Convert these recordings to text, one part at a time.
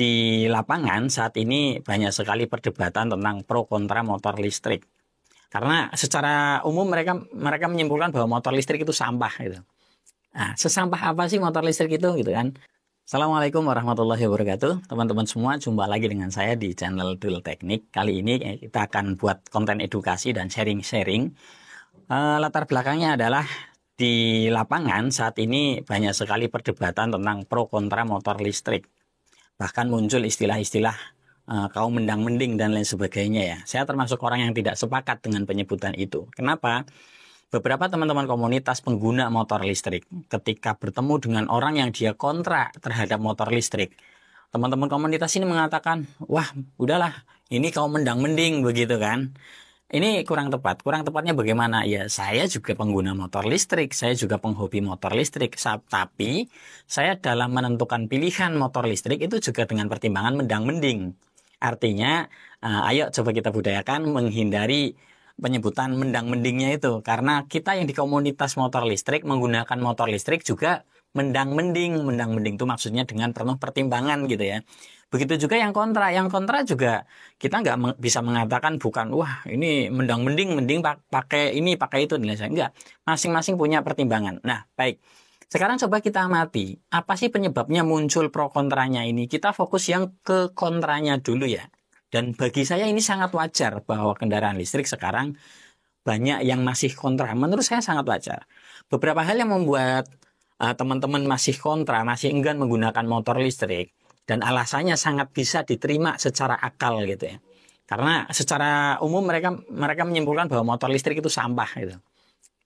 Di lapangan saat ini banyak sekali perdebatan tentang pro kontra motor listrik. Karena secara umum mereka menyimpulkan bahwa motor listrik itu sampah gitu. Nah, sesampah apa sih motor listrik itu gitu kan? Assalamualaikum warahmatullahi wabarakatuh. Teman-teman semua, jumpa lagi dengan saya di channel Dul Teknik. Kali ini kita akan buat konten edukasi dan sharing-sharing. Latar belakangnya adalah di lapangan saat ini banyak sekali perdebatan tentang pro kontra motor listrik. Bahkan muncul istilah-istilah kaum mendang-mending dan lain sebagainya ya. Saya termasuk orang yang tidak sepakat dengan penyebutan itu. Kenapa? Beberapa teman-teman komunitas pengguna motor listrik ketika bertemu dengan orang yang dia kontra terhadap motor listrik, teman-teman komunitas ini mengatakan, wah udahlah ini kaum mendang-mending begitu kan. Ini kurang tepat. Kurang tepatnya bagaimana? Ya, saya juga pengguna motor listrik, saya juga penghobi motor listrik. Tapi saya dalam menentukan pilihan motor listrik itu juga dengan pertimbangan mendang-mending. Artinya, ayo coba kita budayakan menghindari penyebutan mendang-mendingnya itu. Karena kita yang di komunitas motor listrik menggunakan motor listrik juga mendang-mending. Mendang-mending itu maksudnya dengan penuh pertimbangan gitu ya. Begitu juga yang kontra. Yang kontra juga kita nggak bisa mengatakan bukan, wah ini mendang-mending, mending pakai ini, pakai itu. Enggak, masing-masing punya pertimbangan. Nah, baik. Sekarang coba kita amati, apa sih penyebabnya muncul pro kontranya ini? Kita fokus yang ke kontranya dulu ya. Dan bagi saya ini sangat wajar bahwa kendaraan listrik sekarang banyak yang masih kontra. Menurut saya sangat wajar. Beberapa hal yang membuat teman-teman masih kontra, masih enggan menggunakan motor listrik, dan alasannya sangat bisa diterima secara akal gitu ya. Karena secara umum mereka menyimpulkan bahwa motor listrik itu sampah gitu.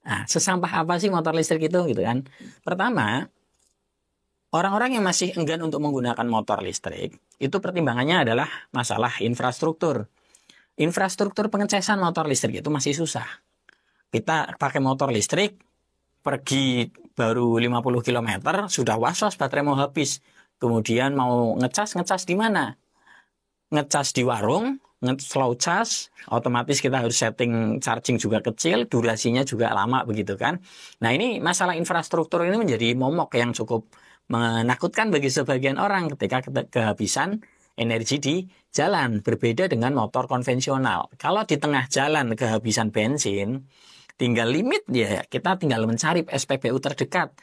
Nah, sesampah apa sih motor listrik itu gitu kan? Pertama, orang-orang yang masih enggan untuk menggunakan motor listrik, itu pertimbangannya adalah masalah infrastruktur. Infrastruktur pengecasan motor listrik itu masih susah. Kita pakai motor listrik, pergi baru 50 km, sudah was-was baterai mau habis. Kemudian mau ngecas di mana? Ngecas di warung, slow charge, otomatis kita harus setting charging juga kecil, durasinya juga lama begitu kan. Nah, ini masalah infrastruktur ini menjadi momok yang cukup menakutkan bagi sebagian orang ketika kehabisan energi di jalan, berbeda dengan motor konvensional. Kalau di tengah jalan kehabisan bensin, tinggal limit ya, kita tinggal mencari SPBU terdekat.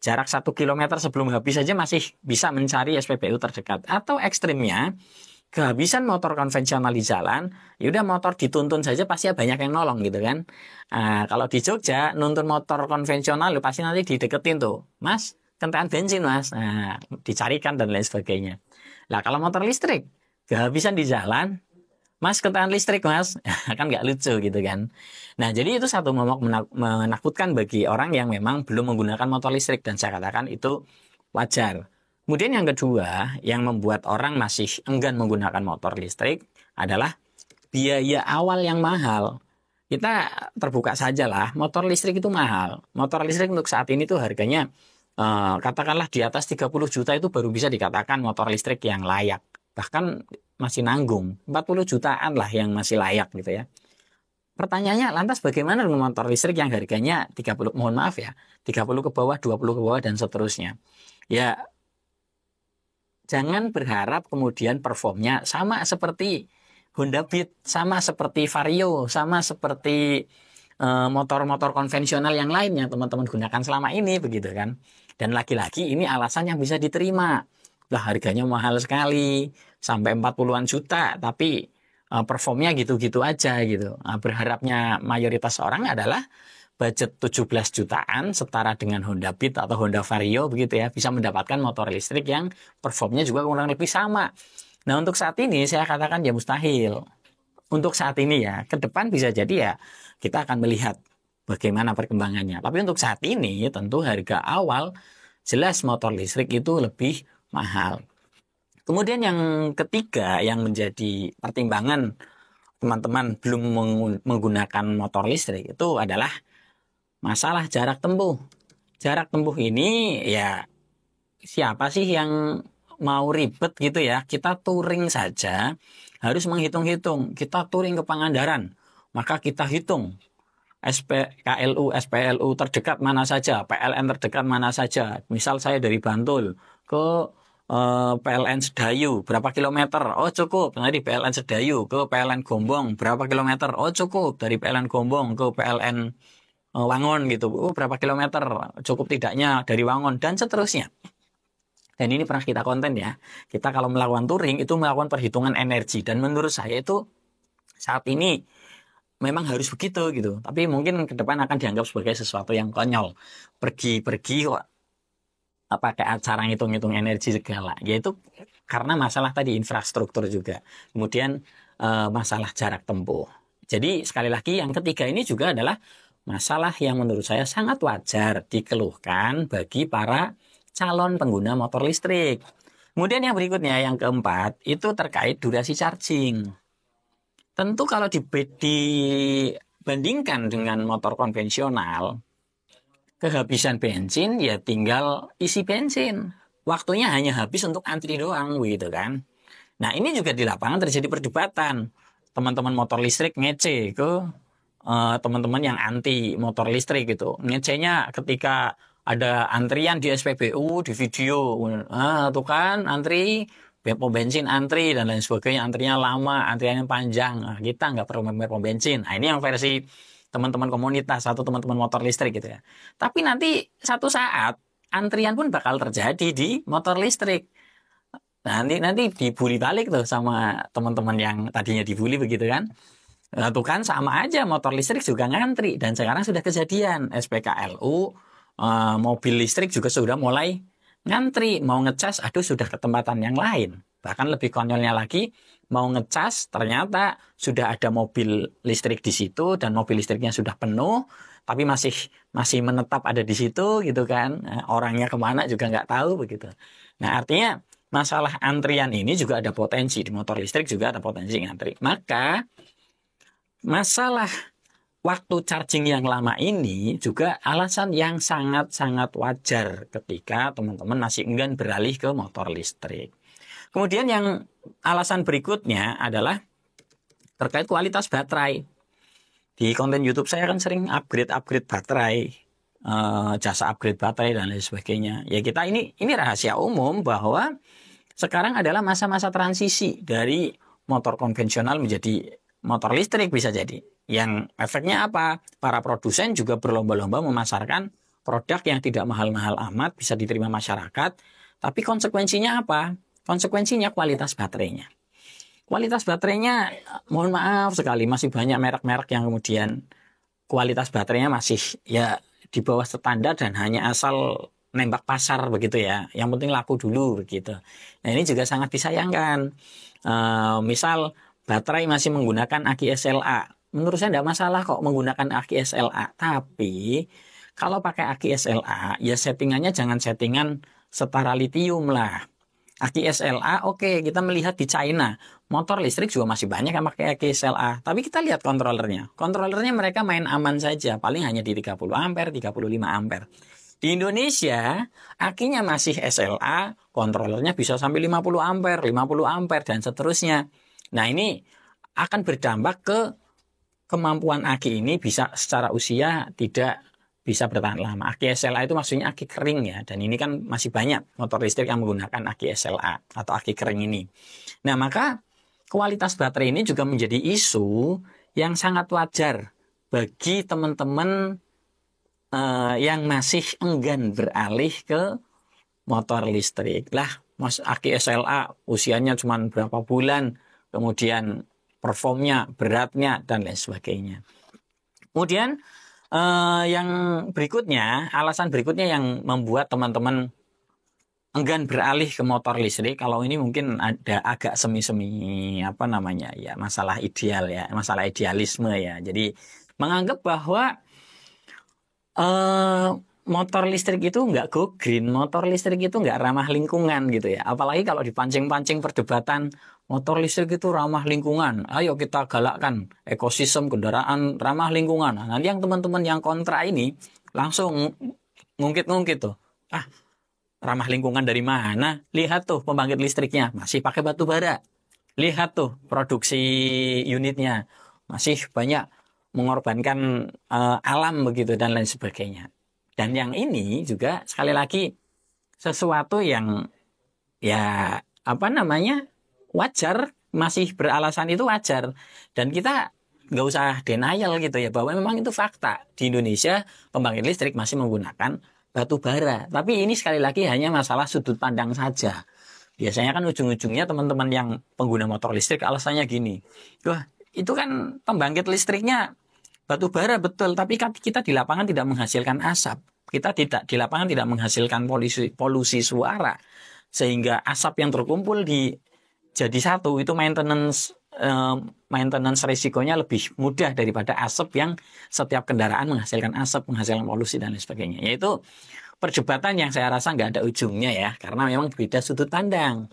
Jarak 1 km sebelum habis saja masih bisa mencari SPBU terdekat. Atau ekstrimnya, kehabisan motor konvensional di jalan, yaudah motor dituntun saja pasti banyak yang nolong gitu kan. Kalau di Jogja, nuntun motor konvensional pasti nanti dideketin tuh. Mas, kentean bensin mas. Nah, dicarikan dan lain sebagainya. Nah, kalau motor listrik, kehabisan di jalan, mas kentean listrik mas, kan nggak lucu gitu kan. Nah, jadi itu satu momok menakutkan bagi orang yang memang belum menggunakan motor listrik, dan saya katakan itu wajar. Kemudian yang kedua yang membuat orang masih enggan menggunakan motor listrik adalah biaya awal yang mahal. Kita terbuka saja lah, motor listrik itu mahal. Motor listrik untuk saat ini tuh harganya katakanlah di atas 30 juta itu baru bisa dikatakan motor listrik yang layak. Bahkan masih nanggung, 40 jutaan lah yang masih layak gitu ya. Pertanyaannya, lantas bagaimana dengan motor listrik yang harganya 30, mohon maaf ya, 30 ke bawah, 20 ke bawah, dan seterusnya. Ya, jangan berharap kemudian performnya sama seperti Honda Beat, sama seperti Vario, sama seperti motor-motor konvensional yang lainnya teman-teman gunakan selama ini begitu kan. Dan lagi-lagi ini alasan yang bisa diterima. Lah harganya mahal sekali, sampai 40-an juta, tapi performnya gitu-gitu aja gitu. Nah, berharapnya mayoritas orang adalah budget 17 jutaan setara dengan Honda Beat atau Honda Vario begitu ya, bisa mendapatkan motor listrik yang performnya juga kurang lebih sama. Nah, untuk saat ini saya katakan ya mustahil. Untuk saat ini ya, ke depan bisa jadi ya kita akan melihat bagaimana perkembangannya. Tapi untuk saat ini tentu harga awal jelas motor listrik itu lebih mahal. Kemudian yang ketiga yang menjadi pertimbangan teman-teman belum menggunakan motor listrik itu adalah masalah jarak tempuh. Jarak tempuh ini ya siapa sih yang mau ribet gitu ya. Kita touring saja harus menghitung-hitung. Kita touring ke Pangandaran, maka kita hitung KLU, SPLU terdekat mana saja, PLN terdekat mana saja. Misal saya dari Bantul ke PLN Sedayu berapa kilometer? Oh cukup. Dari PLN Sedayu ke PLN Gombong berapa kilometer? Oh cukup. Dari PLN Gombong ke PLN Wangon gitu. Oh berapa kilometer? Cukup tidaknya dari Wangon dan seterusnya. Dan ini pernah kita konten ya. Kita kalau melakukan touring itu melakukan perhitungan energi dan menurut saya itu saat ini memang harus begitu gitu. Tapi mungkin ke depan akan dianggap sebagai sesuatu yang konyol. Pergi-pergi kok pakai acara ngitung-ngitung energi segala. Yaitu karena masalah tadi infrastruktur juga. Kemudian masalah jarak tempuh. Jadi sekali lagi yang ketiga ini juga adalah masalah yang menurut saya sangat wajar dikeluhkan bagi para calon pengguna motor listrik. Kemudian yang berikutnya yang keempat itu terkait durasi charging. Tentu kalau dibandingkan dengan motor konvensional, kehabisan bensin ya tinggal isi bensin. Waktunya hanya habis untuk antri doang gitu kan. Nah ini juga di lapangan terjadi perdebatan. Teman-teman motor listrik ngece ke teman-teman yang anti motor listrik gitu. Ngecenya ketika ada antrian di SPBU di video. Tuh kan antri pom bensin antri dan lain sebagainya, antrinya lama, antriannya panjang. Nah, kita nggak perlu membayar pom bensin. Nah, ini yang versi teman-teman komunitas atau teman-teman motor listrik gitu ya. Tapi nanti satu saat antrian pun bakal terjadi di motor listrik. Nanti dibully balik tuh sama teman-teman yang tadinya dibully begitu kan. Nah, tuh kan sama aja motor listrik juga ngantri dan sekarang sudah kejadian SPKLU mobil listrik juga sudah mulai ngantri mau ngecas, aduh sudah ke tempatan yang lain. Bahkan lebih konyolnya lagi, mau ngecas ternyata sudah ada mobil listrik di situ dan mobil listriknya sudah penuh, tapi masih menetap ada di situ gitu kan. Nah, orangnya kemana juga nggak tahu begitu. Nah artinya masalah antrian ini juga ada potensi di motor listrik juga ada potensi ngantri. Maka masalah waktu charging yang lama ini juga alasan yang sangat-sangat wajar ketika teman-teman masih enggan beralih ke motor listrik. Kemudian yang alasan berikutnya adalah terkait kualitas baterai. Di konten YouTube saya kan sering upgrade baterai, jasa upgrade baterai dan lain sebagainya. Ya kita ini rahasia umum bahwa sekarang adalah masa-masa transisi dari motor konvensional menjadi motor listrik bisa jadi. Yang efeknya apa? Para produsen juga berlomba-lomba memasarkan produk yang tidak mahal-mahal amat, bisa diterima masyarakat. Tapi konsekuensinya apa? Konsekuensinya kualitas baterainya. Kualitas baterainya, mohon maaf sekali, masih banyak merek-merek yang kemudian kualitas baterainya masih ya di bawah standar dan hanya asal nembak pasar begitu ya. Yang penting laku dulu begitu. Nah ini juga sangat disayangkan. Misal baterai masih menggunakan aki SLA. Menurut saya tidak masalah kok menggunakan aki SLA. Tapi kalau pakai aki SLA, ya settingannya jangan settingan setara litium lah. Aki SLA, oke, kita melihat di China. Motor listrik juga masih banyak yang pakai aki SLA. Tapi kita lihat kontrolernya. Kontrolernya mereka main aman saja. Paling hanya di 30 ampere, 35 ampere. Di Indonesia, akinya masih SLA, kontrolernya bisa sampai 50 ampere, 50 ampere, dan seterusnya. Nah ini akan berdampak ke kemampuan aki ini bisa secara usia tidak bisa bertahan lama. Aki SLA itu maksudnya aki kering ya. Dan ini kan masih banyak motor listrik yang menggunakan aki SLA atau aki kering ini. Nah maka kualitas baterai ini juga menjadi isu yang sangat wajar bagi teman-teman yang masih enggan beralih ke motor listrik. Lah, aki SLA usianya cuma berapa bulan, kemudian performnya, beratnya, dan lain sebagainya. Kemudian yang berikutnya, alasan berikutnya yang membuat teman-teman enggan beralih ke motor listrik, kalau ini mungkin ada agak semi-semi apa namanya ya, masalah ideal ya, masalah idealisme ya. Jadi menganggap bahwa motor listrik itu nggak go green, motor listrik itu nggak ramah lingkungan gitu ya. Apalagi kalau dipancing-pancing perdebatan motor listrik itu ramah lingkungan. Ayo kita galakkan ekosistem kendaraan ramah lingkungan. Nah, nanti yang teman-teman yang kontra ini langsung ngungkit-ngungkit tuh. Ramah lingkungan dari mana? Lihat tuh pembangkit listriknya masih pakai batu bara. Lihat tuh produksi unitnya masih banyak mengorbankan alam begitu dan lain sebagainya. Dan yang ini juga sekali lagi sesuatu yang ya apa namanya, wajar, masih beralasan itu wajar. Dan kita nggak usah denial gitu ya, bahwa memang itu fakta. Di Indonesia pembangkit listrik masih menggunakan batu bara. Tapi ini sekali lagi hanya masalah sudut pandang saja. Biasanya kan ujung-ujungnya teman-teman yang pengguna motor listrik alasannya gini, wah itu kan pembangkit listriknya batu bara betul, tapi kita di lapangan tidak menghasilkan asap. Kita tidak di lapangan tidak menghasilkan polusi suara, sehingga asap yang terkumpul di jadi satu itu maintenance risikonya lebih mudah daripada asap yang setiap kendaraan menghasilkan asap, menghasilkan polusi dan lain sebagainya. Yaitu perdebatan yang saya rasa nggak ada ujungnya ya, karena memang beda sudut pandang.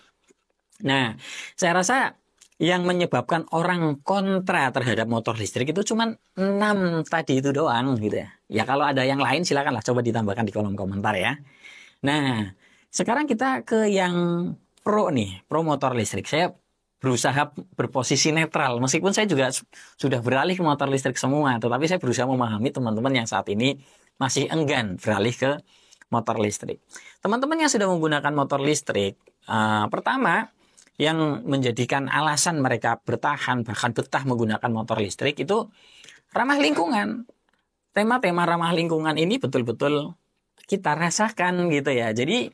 Nah, saya rasa yang menyebabkan orang kontra terhadap motor listrik itu cuma 6 tadi itu doang gitu ya. Ya kalau ada yang lain silakanlah coba ditambahkan di kolom komentar ya. Nah, sekarang kita ke yang pro nih, pro motor listrik. Saya berusaha berposisi netral, meskipun saya juga sudah beralih ke motor listrik semua, tetapi saya berusaha memahami teman-teman yang saat ini masih enggan beralih ke motor listrik. Teman-teman yang sudah menggunakan motor listrik, pertama yang menjadikan alasan mereka bertahan bahkan betah menggunakan motor listrik itu ramah lingkungan. Tema-tema ramah lingkungan ini betul-betul kita rasakan gitu ya. Jadi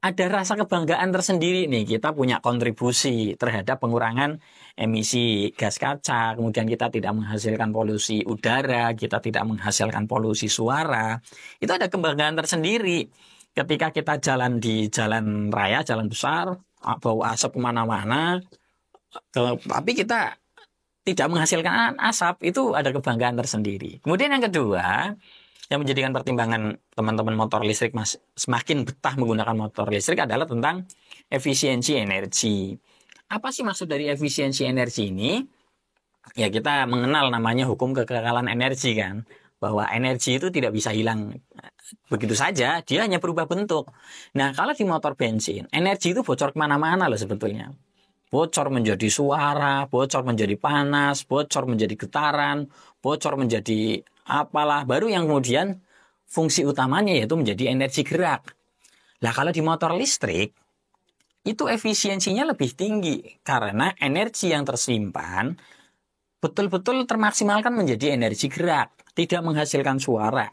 ada rasa kebanggaan tersendiri nih, kita punya kontribusi terhadap pengurangan emisi gas kaca, kemudian kita tidak menghasilkan polusi udara, kita tidak menghasilkan polusi suara. Itu ada kebanggaan tersendiri ketika kita jalan di jalan raya, jalan besar, bawa asap kemana-mana, tapi kita tidak menghasilkan asap, itu ada kebanggaan tersendiri. Kemudian yang kedua, yang menjadikan pertimbangan teman-teman motor listrik semakin betah menggunakan motor listrik adalah tentang efisiensi energi. Apa sih maksud dari efisiensi energi ini? Ya kita mengenal namanya hukum kekekalan energi kan, bahwa energi itu tidak bisa hilang begitu saja, dia hanya berubah bentuk. Nah kalau di motor bensin, energi itu bocor kemana-mana loh sebetulnya. Bocor menjadi suara, bocor menjadi panas, bocor menjadi getaran, bocor menjadi apalah, baru yang kemudian fungsi utamanya yaitu menjadi energi gerak. Nah kalau di motor listrik itu efisiensinya lebih tinggi karena energi yang tersimpan betul-betul termaksimalkan menjadi energi gerak, tidak menghasilkan suara,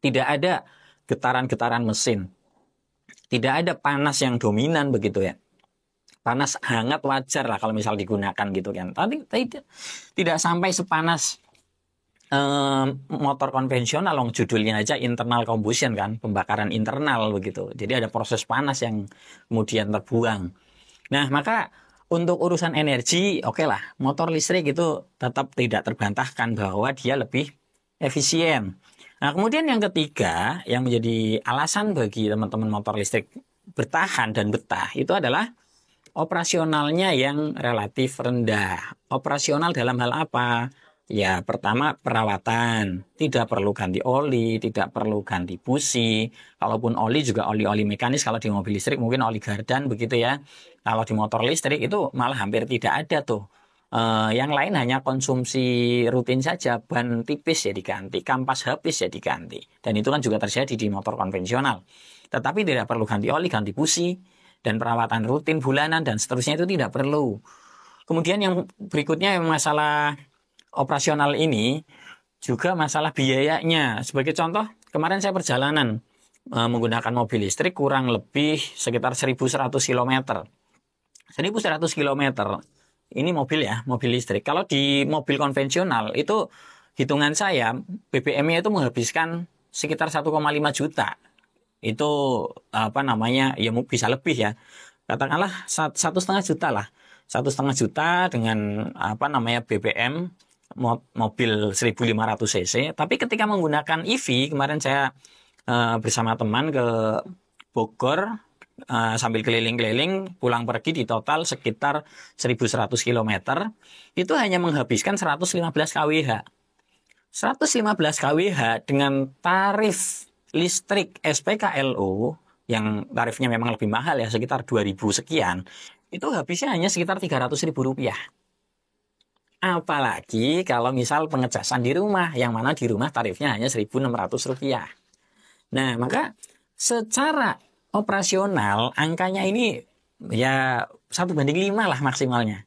tidak ada getaran-getaran mesin, tidak ada panas yang dominan begitu ya. Panas hangat wajar lah kalau misal digunakan gitu kan. Tapi tidak sampai sepanas motor konvensional, judulnya aja internal combustion kan, pembakaran internal begitu. Jadi ada proses panas yang kemudian terbuang. Nah maka untuk urusan energi, oke lah, motor listrik itu tetap tidak terbantahkan bahwa dia lebih efisien. Nah kemudian yang ketiga yang menjadi alasan bagi teman-teman motor listrik bertahan dan betah itu adalah operasionalnya yang relatif rendah. Operasional dalam hal apa? Ya pertama perawatan, tidak perlu ganti oli, tidak perlu ganti busi. Kalaupun oli juga oli-oli mekanis, kalau di mobil listrik mungkin oli gardan begitu ya. Kalau di motor listrik itu malah hampir tidak ada tuh. Yang lain hanya konsumsi rutin saja, ban tipis ya diganti, kampas habis ya diganti. Dan itu kan juga terjadi di motor konvensional. Tetapi tidak perlu ganti oli, ganti busi, dan perawatan rutin bulanan dan seterusnya itu tidak perlu. Kemudian yang berikutnya masalah operasional ini juga masalah biayanya. Sebagai contoh, kemarin saya perjalanan menggunakan mobil listrik kurang lebih sekitar 1.100 km. 1.100 km. Ini mobil ya, mobil listrik. Kalau di mobil konvensional itu hitungan saya BBM-nya itu menghabiskan sekitar 1,5 juta. Itu apa namanya? Ya bisa lebih ya. Katakanlah 1,5 juta lah. 1,5 juta dengan apa namanya BBM mobil 1.500 cc. Tapi ketika menggunakan EV, kemarin saya bersama teman ke Bogor sambil keliling-keliling, pulang pergi di total sekitar 1.100 km. Itu hanya menghabiskan 115 kWh. 115 kWh dengan tarif listrik SPKLO yang tarifnya memang lebih mahal ya, sekitar 2.000 sekian. Itu habisnya hanya sekitar 300.000 rupiah. Apalagi kalau misal pengecasan di rumah, yang mana di rumah tarifnya hanya 1.600 rupiah. Nah, maka secara operasional angkanya ini ya 1:5 lah maksimalnya.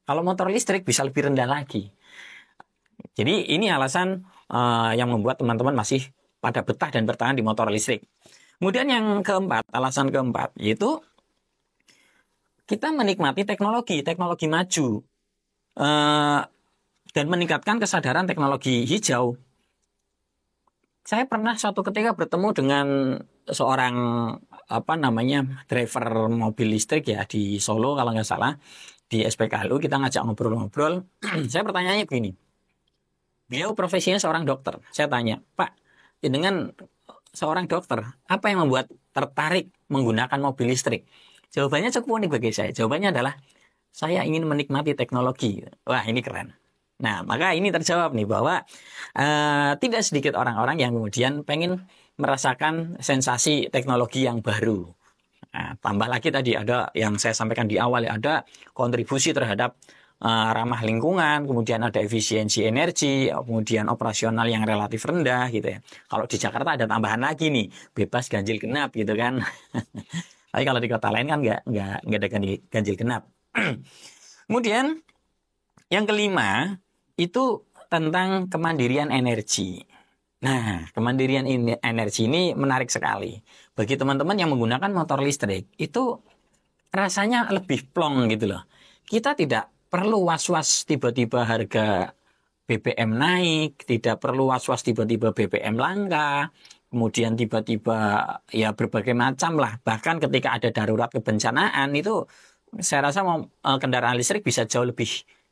Kalau motor listrik bisa lebih rendah lagi. Jadi ini alasan yang membuat teman-teman masih pada betah dan bertahan di motor listrik. Kemudian yang keempat, alasan keempat, yaitu kita menikmati teknologi maju dan meningkatkan kesadaran teknologi hijau. Saya pernah suatu ketika bertemu dengan seorang driver mobil listrik ya di Solo kalau nggak salah, di SPKLU. Kita ngajak ngobrol-ngobrol. Saya pertanyaannya begini, beliau profesinya seorang dokter. Saya tanya, Pak, dengan seorang dokter, apa yang membuat tertarik menggunakan mobil listrik? Jawabannya cukup unik bagi saya. Jawabannya adalah, saya ingin menikmati teknologi. Wah, ini keren. Nah, maka ini terjawab nih bahwa tidak sedikit orang-orang yang kemudian pengen merasakan sensasi teknologi yang baru. Nah, tambah lagi tadi ada yang saya sampaikan di awal ya, ada kontribusi terhadap ramah lingkungan, kemudian ada efisiensi energi, kemudian operasional yang relatif rendah gitu ya. Kalau di Jakarta ada tambahan lagi nih, bebas ganjil genap gitu kan. Tapi kalau di kota lain kan nggak ada ganjil genap. Kemudian yang kelima itu tentang kemandirian energi. Nah, kemandirian energi ini menarik sekali. Bagi teman-teman yang menggunakan motor listrik, itu rasanya lebih plong gitu loh. Kita tidak perlu was-was tiba-tiba harga BBM naik, tidak perlu was-was tiba-tiba BBM langka, kemudian tiba-tiba ya berbagai macam lah. Bahkan ketika ada darurat kebencanaan itu saya rasa kendaraan listrik bisa jauh lebih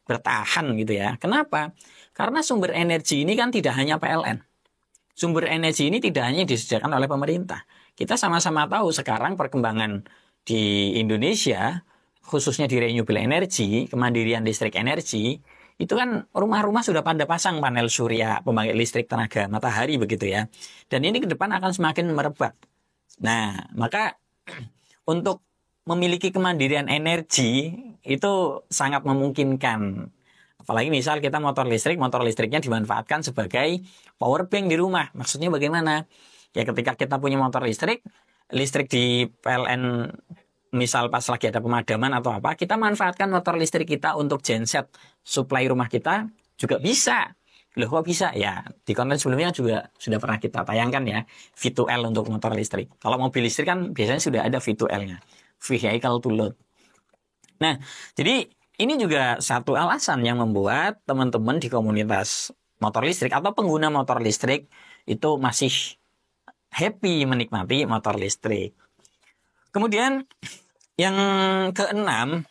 bertahan gitu ya. Kenapa? Karena sumber energi ini kan tidak hanya PLN. Sumber energi ini tidak hanya disediakan oleh pemerintah. Kita sama-sama tahu sekarang perkembangan di Indonesia, khususnya di renewable energy, kemandirian listrik energi, itu kan rumah-rumah sudah pada pasang panel surya, pembangkit listrik tenaga matahari begitu ya. Dan ini ke depan akan semakin merebak. Nah, maka untuk memiliki kemandirian energi itu sangat memungkinkan. Apalagi misal kita motor listriknya dimanfaatkan sebagai power bank di rumah. Maksudnya bagaimana? Ya ketika kita punya motor listrik di PLN misal pas lagi ada pemadaman atau apa, kita manfaatkan motor listrik kita untuk genset supply rumah kita juga bisa. Loh kok bisa? Ya di konten sebelumnya juga sudah pernah kita tayangkan ya, V2L untuk motor listrik. Kalau mobil listrik kan biasanya sudah ada V2L-nya. Vehicle to load. Nah, jadi ini juga satu alasan yang membuat teman-teman di komunitas motor listrik atau pengguna motor listrik itu masih happy menikmati motor listrik. Kemudian yang keenam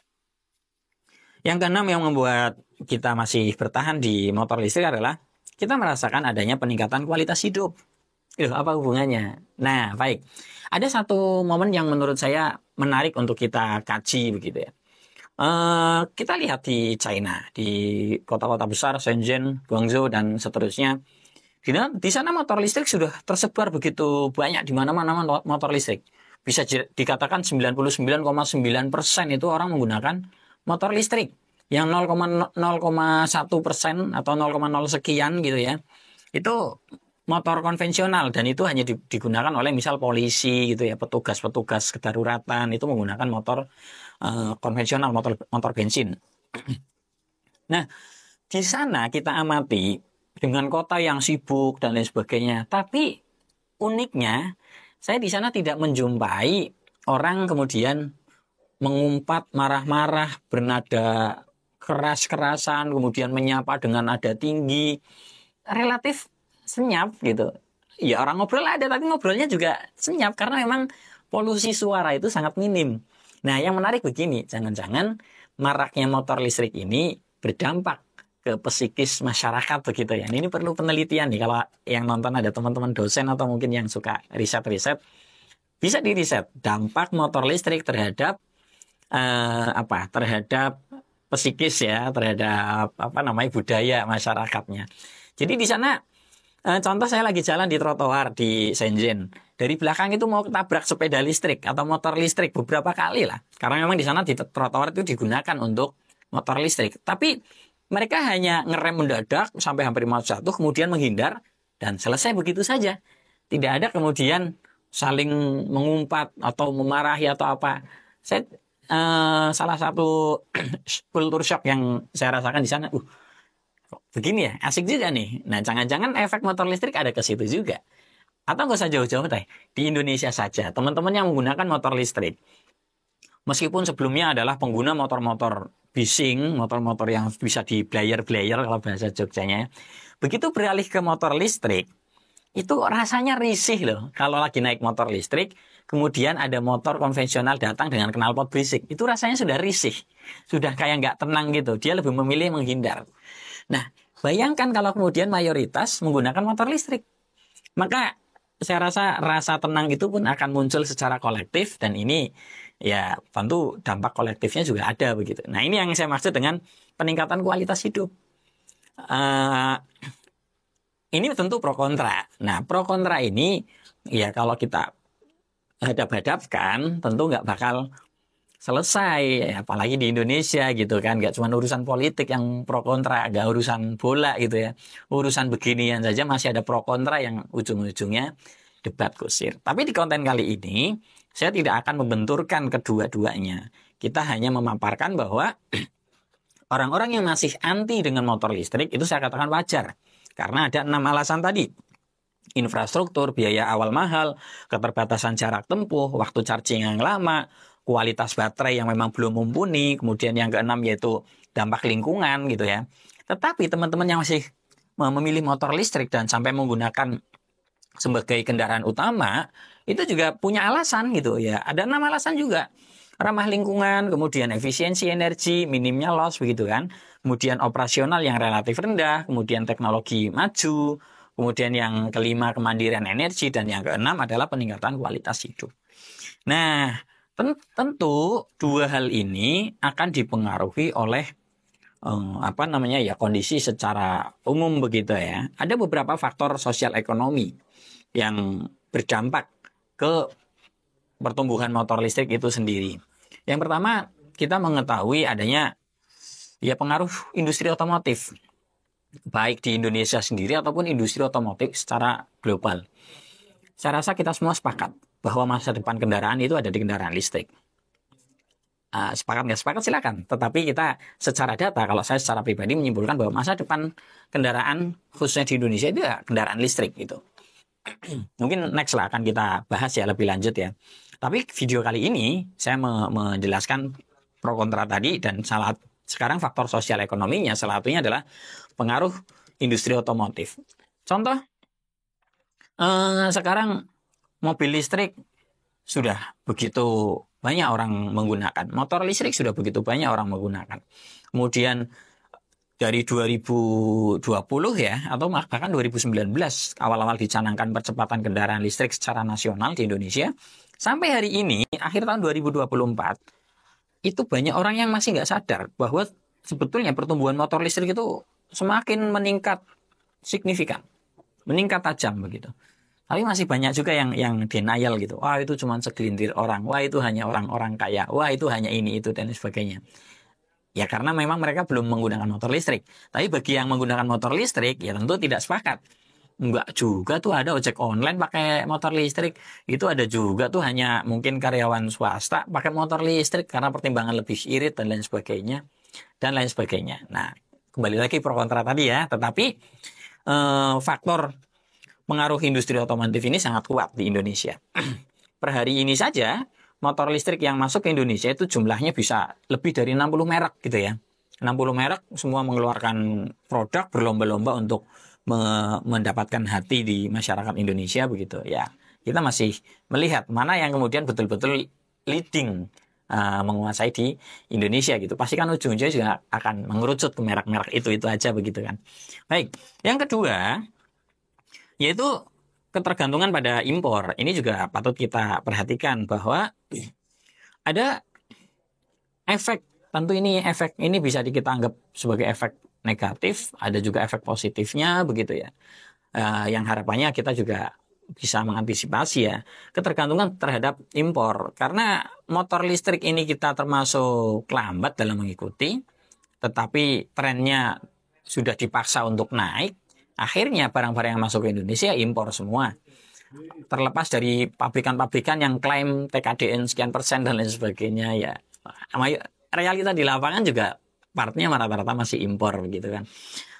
yang membuat kita masih bertahan di motor listrik adalah kita merasakan adanya peningkatan kualitas hidup. Apa hubungannya? Nah, baik. Ada satu momen yang menurut saya menarik untuk kita kaji begitu ya. Kita lihat di China, di kota-kota besar, Shenzhen, Guangzhou dan seterusnya. Di sana motor listrik sudah tersebar begitu banyak, di mana-mana motor listrik. Bisa dikatakan 99,9% itu orang menggunakan motor listrik. Yang 0,01% atau 0,0 sekian gitu ya, itu motor konvensional, dan itu hanya digunakan oleh misal polisi gitu ya, petugas-petugas kedaruratan itu menggunakan motor konvensional, motor bensin. Nah, di sana kita amati dengan kota yang sibuk dan lain sebagainya, tapi uniknya saya di sana tidak menjumpai orang kemudian mengumpat, marah-marah, bernada keras-kerasan, kemudian menyapa dengan nada tinggi, relatif senyap gitu. Ya orang ngobrol ada, tapi ngobrolnya juga senyap karena memang polusi suara itu sangat minim. Nah, yang menarik begini, jangan-jangan maraknya motor listrik ini berdampak ke psikis masyarakat begitu ya. Ini perlu penelitian nih, kalau yang nonton ada teman-teman dosen atau mungkin yang suka riset-riset, bisa diriset dampak motor listrik terhadap terhadap psikis ya, terhadap budaya masyarakatnya. Jadi di sana contoh, saya lagi jalan di trotoar di Shenzhen. Dari belakang itu mau ketabrak sepeda listrik atau motor listrik beberapa kali lah. Karena memang di sana di trotoar itu digunakan untuk motor listrik. Tapi mereka hanya ngerem mendadak sampai hampir mau jatuh, kemudian menghindar dan selesai begitu saja. Tidak ada kemudian saling mengumpat atau memarahi atau apa. Saya salah satu kultur shock yang saya rasakan di sana. Kok begini ya, asik juga nih. Nah, jangan-jangan efek motor listrik ada ke situ juga. Atau nggak usah jauh-jauh teh, di Indonesia saja. Teman-teman yang menggunakan motor listrik, meskipun sebelumnya adalah pengguna motor-motor bising, motor-motor yang bisa di-blayer-blayer kalau bahasa Jogjanya. Begitu beralih ke motor listrik, itu rasanya risih loh. Kalau lagi naik motor listrik, kemudian ada motor konvensional datang dengan knalpot berisik. Itu rasanya sudah risih. Sudah kayak nggak tenang gitu. Dia lebih memilih menghindar. Nah, bayangkan kalau kemudian mayoritas menggunakan motor listrik. Maka saya rasa tenang itu pun akan muncul secara kolektif dan ini ya tentu dampak kolektifnya juga ada begitu. Nah, ini yang saya maksud dengan peningkatan kualitas hidup. Ini tentu pro kontra. Nah, pro kontra ini ya kalau kita hadap-hadapkan tentu nggak bakal selesai, apalagi di Indonesia gitu kan, nggak cuma urusan politik yang pro kontra, nggak urusan bola gitu ya, urusan beginian saja masih ada pro kontra yang ujung-ujungnya debat kusir. Tapi di konten kali ini saya tidak akan membenturkan kedua-duanya. Kita hanya memaparkan bahwa orang-orang yang masih anti dengan motor listrik itu saya katakan wajar. Karena ada 6 alasan tadi. Infrastruktur, biaya awal mahal, keterbatasan jarak tempuh, waktu charging yang lama, kualitas baterai yang memang belum mumpuni, kemudian yang keenam yaitu dampak lingkungan gitu ya. Tetapi teman-teman yang masih memilih motor listrik dan sampai menggunakan sebagai kendaraan utama, itu juga punya alasan gitu ya. Ada 6 alasan juga. Ramah lingkungan, kemudian efisiensi energi, minimnya loss begitu kan. Kemudian operasional yang relatif rendah, kemudian teknologi maju, kemudian yang kelima kemandirian energi, dan yang keenam adalah peningkatan kualitas hidup. Nah, tentu dua hal ini akan dipengaruhi oleh kondisi secara umum begitu ya. Ada beberapa faktor sosial ekonomi yang berdampak ke pertumbuhan motor listrik itu sendiri. Yang pertama, kita mengetahui adanya pengaruh industri otomotif, baik di Indonesia sendiri ataupun industri otomotif secara global. Saya rasa kita semua sepakat bahwa masa depan kendaraan itu ada di kendaraan listrik. Sepakat nggak sepakat silakan. Tetapi kita secara data, kalau saya secara pribadi menyimpulkan bahwa masa depan kendaraan khususnya di Indonesia itu ya kendaraan listrik gitu. Mungkin next lah akan kita bahas ya lebih lanjut ya. Tapi video kali ini saya menjelaskan pro kontra tadi dan sekarang faktor sosial ekonominya salah satunya adalah pengaruh industri otomotif. Contoh, sekarang mobil listrik sudah begitu banyak orang menggunakan. Motor listrik sudah begitu banyak orang menggunakan. Kemudian dari 2020 ya, atau bahkan 2019, awal-awal dicanangkan percepatan kendaraan listrik secara nasional di Indonesia, sampai hari ini, akhir tahun 2024, itu banyak orang yang masih nggak sadar bahwa sebetulnya pertumbuhan motor listrik itu semakin meningkat signifikan, meningkat tajam begitu. Tapi masih banyak juga yang denial gitu. Wah, itu cuma segelintir orang. Wah, itu hanya orang-orang kaya. Wah, itu hanya ini, itu, dan sebagainya. Ya karena memang mereka belum menggunakan motor listrik. Tapi bagi yang menggunakan motor listrik, ya tentu tidak sepakat. Enggak juga tuh ada ojek online pakai motor listrik. Itu ada juga tuh hanya mungkin karyawan swasta pakai motor listrik karena pertimbangan lebih irit dan lain sebagainya. Dan lain sebagainya. Nah, kembali lagi pro kontra tadi ya. Tetapi faktor pengaruh industri otomotif ini sangat kuat di Indonesia. Per hari ini saja, motor listrik yang masuk ke Indonesia itu jumlahnya bisa lebih dari 60 merek gitu ya. 60 merek semua mengeluarkan produk berlomba-lomba untuk mendapatkan hati di masyarakat Indonesia begitu ya. Kita masih melihat mana yang kemudian betul-betul leading menguasai di Indonesia gitu. Pasti kan ujung-ujungnya juga akan mengerucut ke merek-merek itu aja begitu kan. Baik, yang kedua yaitu ketergantungan pada impor. Ini juga patut kita perhatikan bahwa ada efek, tentu efek ini bisa kita anggap sebagai efek negatif, ada juga efek positifnya begitu ya. Yang harapannya kita juga bisa mengantisipasi ya ketergantungan terhadap impor. Karena motor listrik ini kita termasuk lambat dalam mengikuti, tetapi trennya sudah dipaksa untuk naik. Akhirnya barang-barang yang masuk ke Indonesia impor semua. Terlepas dari pabrikan-pabrikan yang klaim TKDN sekian persen dan lain sebagainya, ya realita di lapangan juga partnya rata-rata masih impor gitu kan.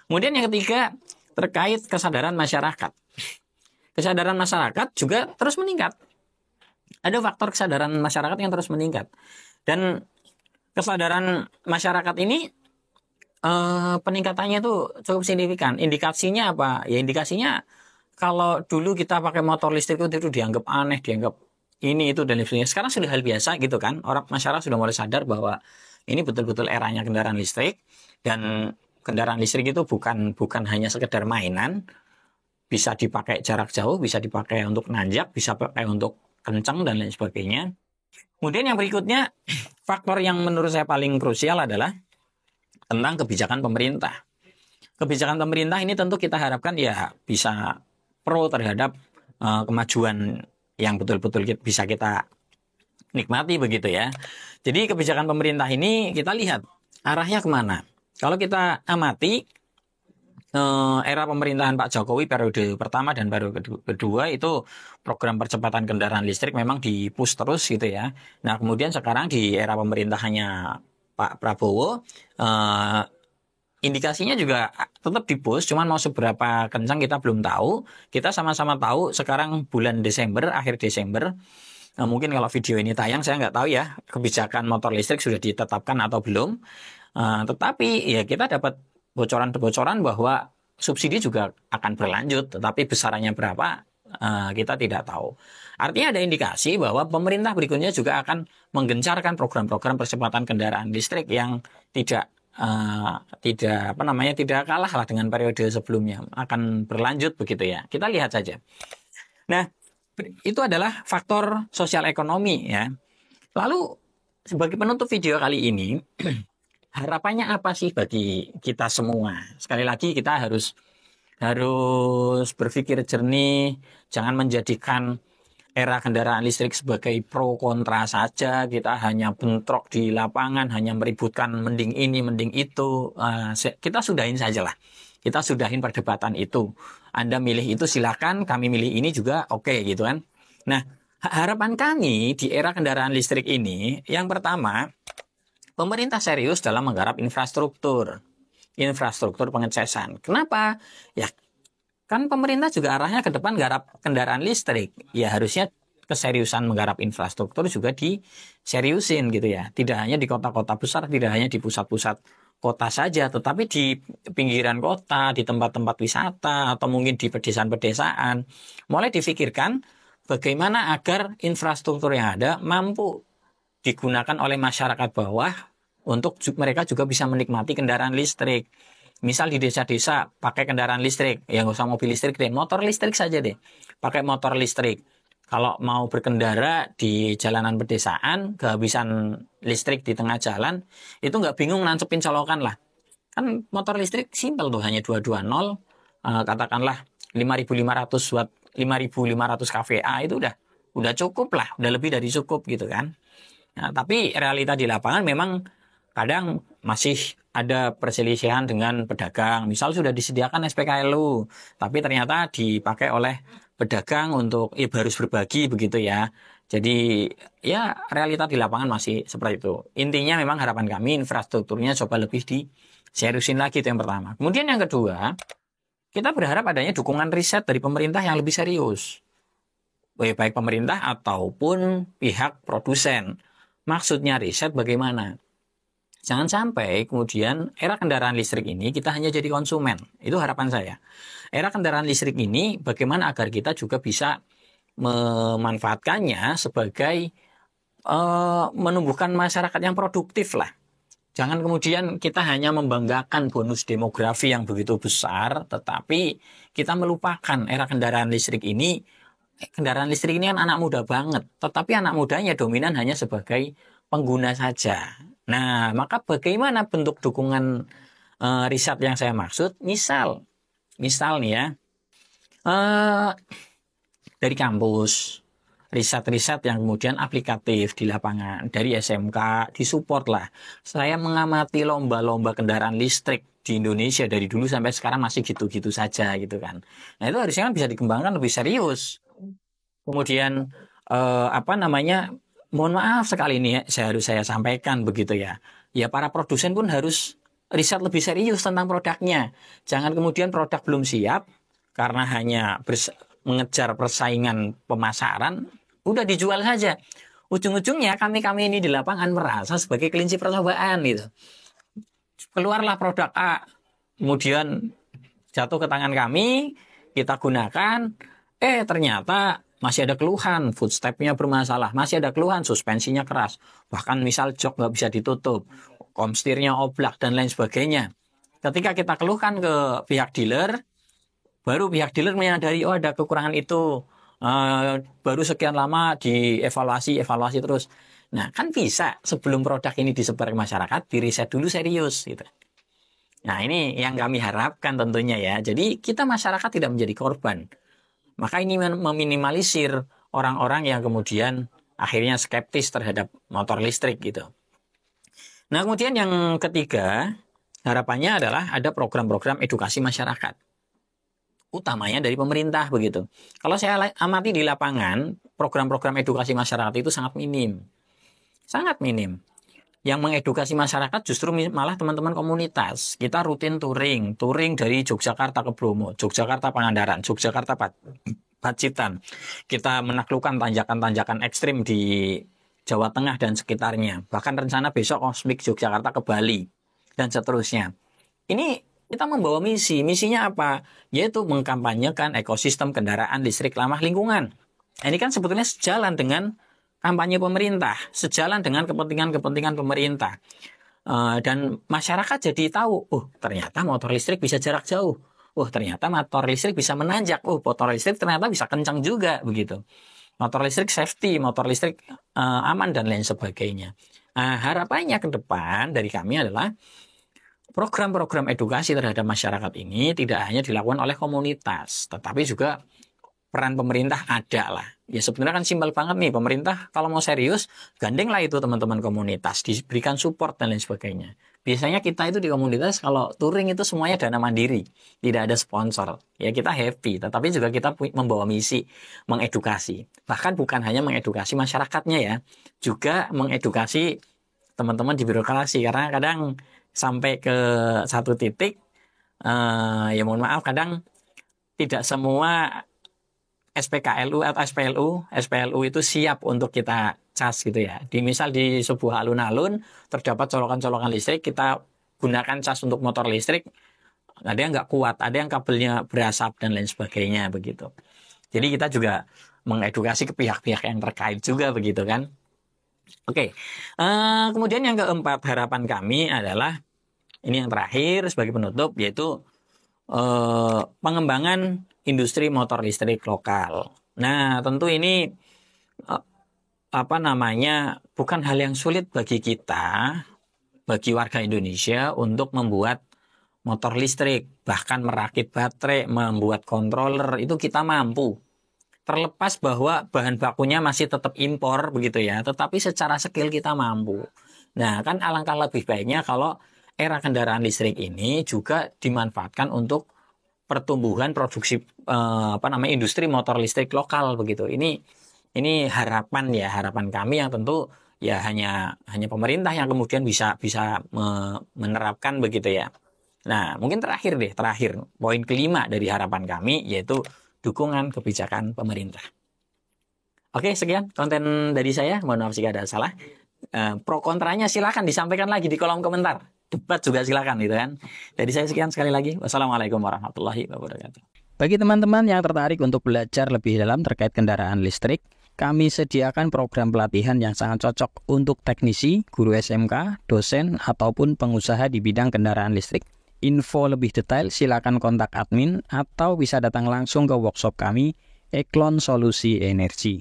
Kemudian yang ketiga terkait kesadaran masyarakat. Kesadaran masyarakat juga terus meningkat. Ada faktor kesadaran masyarakat yang terus meningkat. Dan kesadaran masyarakat ini peningkatannya itu cukup signifikan. Indikasinya apa? Ya indikasinya kalau dulu kita pakai motor listrik itu dianggap aneh, dianggap ini itu dan sebagainya. Sekarang sudah hal biasa gitu kan. Orang masyarakat sudah mulai sadar bahwa ini betul-betul eranya kendaraan listrik, dan kendaraan listrik itu bukan hanya sekedar mainan, bisa dipakai jarak jauh, bisa dipakai untuk nanjak, bisa dipakai untuk kencang dan lain sebagainya. Kemudian yang berikutnya, faktor yang menurut saya paling krusial adalah tentang kebijakan pemerintah. Kebijakan pemerintah ini tentu kita harapkan ya bisa pro terhadap kemajuan yang betul-betul bisa kita nikmati begitu ya. Jadi kebijakan pemerintah ini kita lihat arahnya kemana. Kalau kita amati era pemerintahan Pak Jokowi periode pertama dan periode kedua itu program percepatan kendaraan listrik memang di-push terus gitu ya. Nah kemudian sekarang di era pemerintahannya Pak Prabowo indikasinya juga tetap di-push, cuman mau seberapa kencang kita belum tahu. Kita sama-sama tahu sekarang bulan Desember, akhir Desember. Nah, mungkin kalau video ini tayang saya nggak tahu ya kebijakan motor listrik sudah ditetapkan atau belum. Tetapi ya kita dapat bocoran-bocoran bahwa subsidi juga akan berlanjut, tetapi besarannya berapa kita tidak tahu. Artinya ada indikasi bahwa pemerintah berikutnya juga akan menggencarkan program-program percepatan kendaraan listrik yang tidak kalah lah dengan periode sebelumnya, akan berlanjut begitu ya. Kita lihat saja. Nah, itu adalah faktor sosial ekonomi ya. Lalu sebagai penutup video kali ini harapannya apa sih bagi kita semua? Sekali lagi kita harus berpikir jernih, jangan menjadikan era kendaraan listrik sebagai pro kontra saja. Kita hanya bentrok di lapangan, hanya meributkan mending ini, mending itu. Kita sudahin saja lah. Kita sudahin perdebatan itu. Anda milih itu silakan, kami milih ini juga oke gitu kan. Nah, harapan kami di era kendaraan listrik ini, yang pertama, pemerintah serius dalam menggarap infrastruktur pengecasan. Kenapa? Ya kan pemerintah juga arahnya ke depan garap kendaraan listrik. Ya harusnya keseriusan menggarap infrastruktur juga diseriusin gitu ya. Tidak hanya di kota-kota besar, tidak hanya di pusat-pusat kota saja, tetapi di pinggiran kota, di tempat-tempat wisata, atau mungkin di pedesaan-pedesaan. Mulai difikirkan bagaimana agar infrastruktur yang ada mampu digunakan oleh masyarakat bawah untuk mereka juga bisa menikmati kendaraan listrik. Misal di desa-desa pakai kendaraan listrik, ya nggak usah mobil listrik deh, motor listrik saja deh. Pakai motor listrik. Kalau mau berkendara di jalanan pedesaan, kehabisan listrik di tengah jalan, itu nggak bingung nancepin colokan lah. Kan motor listrik simpel tuh, hanya 220, katakanlah 5.500 watt, 5.500 kVA itu udah cukup lah, udah lebih dari cukup gitu kan. Nah, tapi realita di lapangan memang kadang masih ada perselisihan dengan pedagang. Misal sudah disediakan SPKLU, tapi ternyata dipakai oleh pedagang untuk harus berbagi begitu ya. Jadi ya realita di lapangan masih seperti itu. Intinya memang harapan kami infrastrukturnya coba lebih diseriusin lagi, itu yang pertama. Kemudian yang kedua, kita berharap adanya dukungan riset dari pemerintah yang lebih serius. Baik pemerintah ataupun pihak produsen. Maksudnya riset bagaimana? Jangan sampai kemudian era kendaraan listrik ini kita hanya jadi konsumen. Itu harapan saya. Era kendaraan listrik ini bagaimana agar kita juga bisa memanfaatkannya sebagai menumbuhkan masyarakat yang produktif lah. Jangan kemudian kita hanya membanggakan bonus demografi yang begitu besar, tetapi kita melupakan era kendaraan listrik ini. Kendaraan listrik ini kan anak muda banget, tetapi anak mudanya dominan hanya sebagai pengguna saja. Nah, maka bagaimana bentuk dukungan riset yang saya maksud? Misal nih ya, dari kampus, riset-riset yang kemudian aplikatif di lapangan, dari SMK, disupport lah. Saya mengamati lomba-lomba kendaraan listrik di Indonesia dari dulu sampai sekarang masih gitu-gitu saja gitu kan. Nah, itu harusnya kan bisa dikembangkan lebih serius. Kemudian apa namanya? Mohon maaf sekali ini ya, saya sampaikan begitu ya. Ya para produsen pun harus riset lebih serius tentang produknya. Jangan kemudian produk belum siap karena hanya mengejar persaingan pemasaran, udah dijual saja. Ujung-ujungnya kami ini di lapangan merasa sebagai kelinci percobaan gitu. Keluarlah produk A, kemudian jatuh ke tangan kami, kita gunakan, ternyata masih ada keluhan, footstep-nya bermasalah, masih ada keluhan, suspensinya keras, bahkan misal jok nggak bisa ditutup, komstirnya oblak dan lain sebagainya. Ketika kita keluhkan ke pihak dealer, baru pihak dealer menyadari oh ada kekurangan itu, baru sekian lama dievaluasi terus. Nah kan bisa sebelum produk ini disebar ke masyarakat, diriset dulu serius gitu. Nah ini yang kami harapkan tentunya ya. Jadi kita masyarakat tidak menjadi korban. Maka ini meminimalisir orang-orang yang kemudian akhirnya skeptis terhadap motor listrik gitu. Nah kemudian yang ketiga, harapannya adalah ada program-program edukasi masyarakat. Utamanya dari pemerintah begitu. Kalau saya amati di lapangan, program-program edukasi masyarakat itu sangat minim. Sangat minim. Yang mengedukasi masyarakat justru malah teman-teman komunitas. Kita rutin touring dari Yogyakarta ke Bromo, Yogyakarta Pangandaran, Yogyakarta Pacitan. Kita menaklukkan tanjakan-tanjakan ekstrim di Jawa Tengah dan sekitarnya. Bahkan rencana besok Kosmik Yogyakarta ke Bali dan seterusnya. Ini kita membawa misinya apa? Yaitu mengkampanyekan ekosistem kendaraan listrik ramah lingkungan. Ini kan sebetulnya sejalan dengan kampanye pemerintah, sejalan dengan kepentingan pemerintah. Dan masyarakat jadi tahu, ternyata motor listrik bisa jarak jauh. Ternyata motor listrik bisa menanjak. Motor listrik ternyata bisa kencang juga begitu. Motor listrik safety, motor listrik aman dan lain sebagainya. Harapannya ke depan dari kami adalah program-program edukasi terhadap masyarakat ini tidak hanya dilakukan oleh komunitas, tetapi juga peran pemerintah ada lah. Ya sebenarnya kan simpel banget nih, pemerintah kalau mau serius, gandenglah itu teman-teman komunitas, diberikan support dan lain sebagainya. Biasanya kita itu di komunitas kalau touring itu semuanya dana mandiri, tidak ada sponsor. Ya kita happy, tetapi juga kita membawa misi mengedukasi. Bahkan bukan hanya mengedukasi masyarakatnya ya, juga mengedukasi teman-teman di birokrasi. Karena kadang sampai ke satu titik, ya mohon maaf, kadang tidak semua SPKLU atau SPLU itu siap untuk kita cas gitu ya. Misal di sebuah alun-alun terdapat colokan-colokan listrik, kita gunakan cas untuk motor listrik, ada yang nggak kuat, ada yang kabelnya berasap dan lain sebagainya begitu. Jadi kita juga mengedukasi ke pihak-pihak yang terkait juga begitu kan. Oke, kemudian yang keempat harapan kami adalah ini yang terakhir sebagai penutup, yaitu pengembangan industri motor listrik lokal. Nah, tentu ini bukan hal yang sulit bagi kita, bagi warga Indonesia untuk membuat motor listrik, bahkan merakit baterai, membuat controller, itu kita mampu. Terlepas bahwa bahan bakunya masih tetap impor begitu ya, tetapi secara skill kita mampu. Nah, kan alangkah lebih baiknya kalau era kendaraan listrik ini juga dimanfaatkan untuk pertumbuhan produksi industri motor listrik lokal begitu. Ini harapan kami yang tentu ya hanya pemerintah yang kemudian bisa menerapkan begitu ya. Nah, mungkin terakhir poin kelima dari harapan kami yaitu dukungan kebijakan pemerintah. Oke, sekian konten dari saya. Mohon maaf jika ada salah. Pro kontranya silakan disampaikan lagi di kolom komentar. Debat juga silakan gitu kan. Dari saya sekian sekali lagi. Wassalamualaikum warahmatullahi wabarakatuh. Bagi teman-teman yang tertarik untuk belajar lebih dalam terkait kendaraan listrik, kami sediakan program pelatihan yang sangat cocok untuk teknisi, guru SMK, dosen, ataupun pengusaha di bidang kendaraan listrik. Info lebih detail silakan kontak admin atau bisa datang langsung ke workshop kami, Eklon Solusi Energi.